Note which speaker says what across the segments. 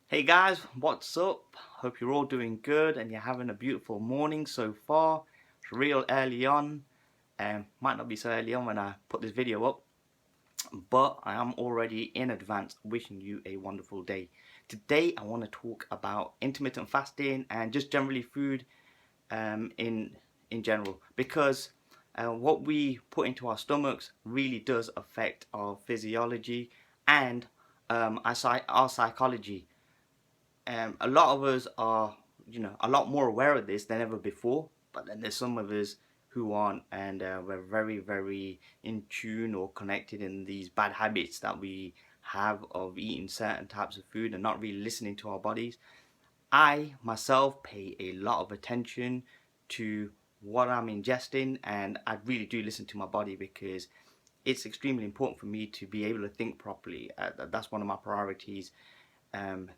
Speaker 1: Hey guys, what's up? Hope you're all doing good and you're having a beautiful morning so far. It's real early on. Might not be so early on when I put this video up, but I am already in advance wishing you a wonderful day. Today I want to talk about intermittent fasting and just generally food in general because what we put into our stomachs really does affect our physiology and our psychology. A lot of us are, a lot more aware of this than ever before. But then there's some of us who aren't, and we're very, very in tune or connected in these bad habits that we have of eating certain types of food and not really listening to our bodies. I myself pay a lot of attention to what I'm ingesting, and I really do listen to my body because it's extremely important for me to be able to think properly. That's one of my priorities,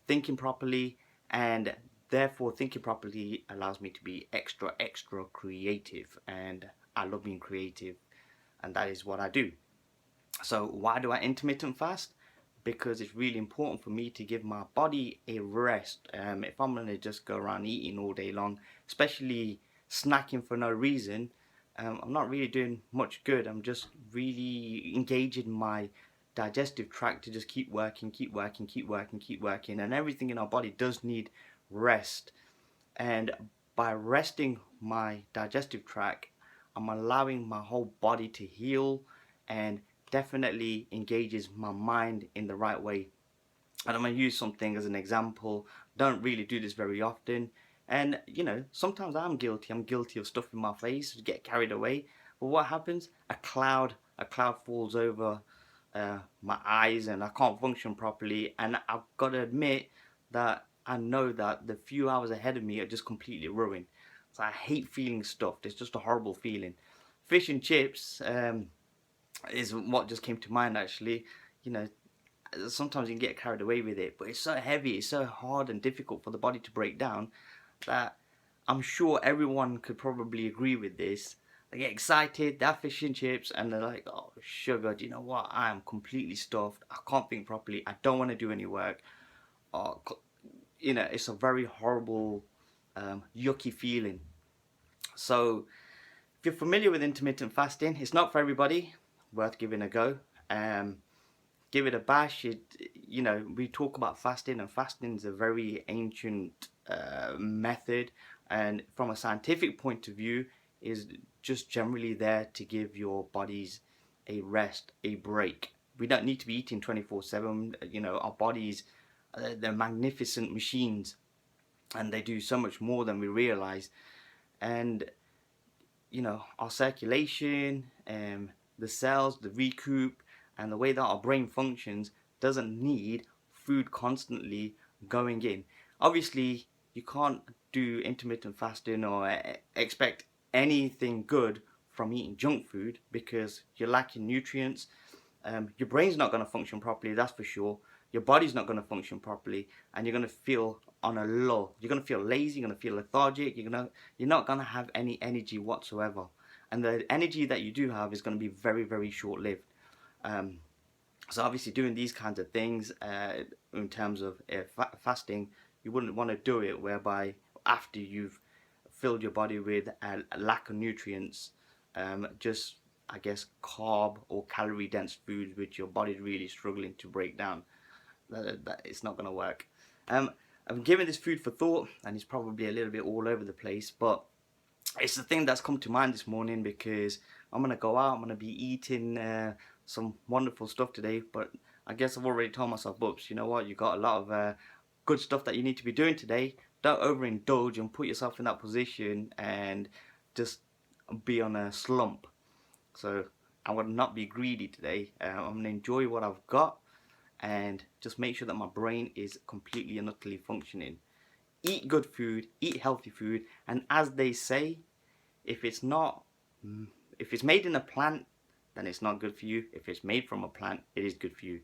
Speaker 1: thinking properly, and therefore thinking properly allows me to be extra creative, and I love being creative, and that is what I do. So why do I intermittent fast? Because it's really important for me to give my body a rest. If I'm gonna just go around eating all day long, especially snacking for no reason, I'm not really doing much good. I'm just really engaging my digestive tract to just keep working, keep working, keep working, keep working, and everything in our body does need rest. And by resting my digestive tract, I'm allowing my whole body to heal and definitely engages my mind in the right way. And I'm going to use something as an example. Don't really do this very often. And sometimes I'm guilty. I'm guilty of stuffing my face, get carried away. But what happens? A cloud falls over my eyes, and I can't function properly. And I've got to admit that I know that the few hours ahead of me are just completely ruined. So I hate feeling stuffed. It's just a horrible feeling. Fish and chips is what just came to mind actually. You know, Sometimes you can get carried away with it, but it's so heavy, it's so hard and difficult for the body to break down that I'm sure everyone could probably agree with this. They get excited, they have fish and chips, and they're like, oh, sugar, do you know what? I am completely stuffed. I can't think properly. I don't want to do any work. Or, it's a very horrible, yucky feeling. So, if you're familiar with intermittent fasting, it's not for everybody. Worth giving a go. Give it a bash. We talk about fasting, and fasting is a very ancient method, and from a scientific point of view, is just generally there to give your bodies a rest, a break. We don't need to be eating 24/7. Our bodies, they're magnificent machines, and they do so much more than we realize. And our circulation, the cells, the recoup, and the way that our brain functions doesn't need food constantly going in. Obviously, you can't do intermittent fasting or expect anything good from eating junk food because you're lacking nutrients. Your brain's not going to function properly, that's for sure. Your body's not going to function properly, and you're going to feel on a low. You're going to feel lazy. You're going to feel lethargic. You're not going to have any energy whatsoever, and the energy that you do have is going to be very, very short lived. Um, so obviously, doing these kinds of things in terms of fasting, you wouldn't want to do it whereby after you've filled your body with a lack of nutrients, just I guess carb or calorie dense foods which your body's really struggling to break down. It's not going to work. Um, I'm giving this food for thought, and it's probably a little bit all over the place, but it's the thing that's come to mind this morning because I'm gonna go out. I'm gonna be eating some wonderful stuff today. But I guess I've already told myself, Boops, you know what? You got a lot of good stuff that you need to be doing today. Don't overindulge and put yourself in that position and just be on a slump. So I'm gonna not be greedy today. I'm gonna enjoy what I've got and just make sure that my brain is completely and utterly functioning. Eat good food, eat healthy food, and as they say, if it's not, if it's made in a plant, then it's not good for you. If it's made from a plant, it is good for you.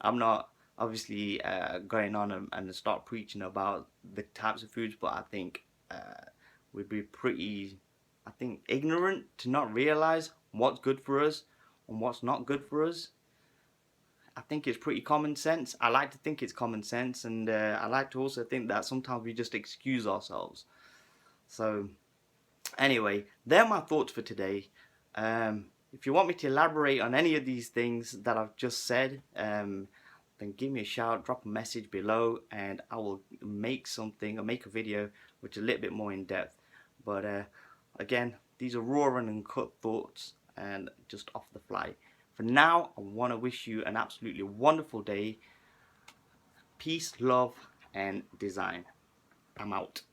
Speaker 1: I'm not obviously going on and start preaching about the types of foods, but I think we'd be pretty, I think, ignorant to not realize what's good for us and what's not good for us. I think it's pretty common sense. I like to think it's common sense, and I like to also think that sometimes we just excuse ourselves. So anyway, they're my thoughts for today. If you want me to elaborate on any of these things that I've just said, then give me a shout, drop a message below, and I will make something or make a video which is a little bit more in depth. But again, these are raw and uncut thoughts and just off the fly. For now, I want to wish you an absolutely wonderful day. Peace, love, and design. I'm out.